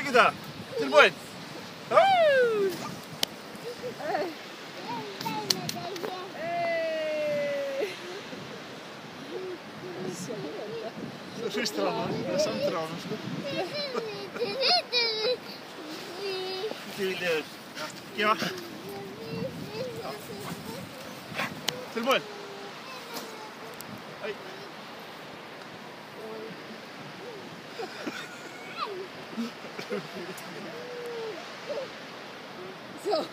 Nikita, tilbøyen. Så skysser han det er sentralen. Ja. Tilbøyen. Hei. So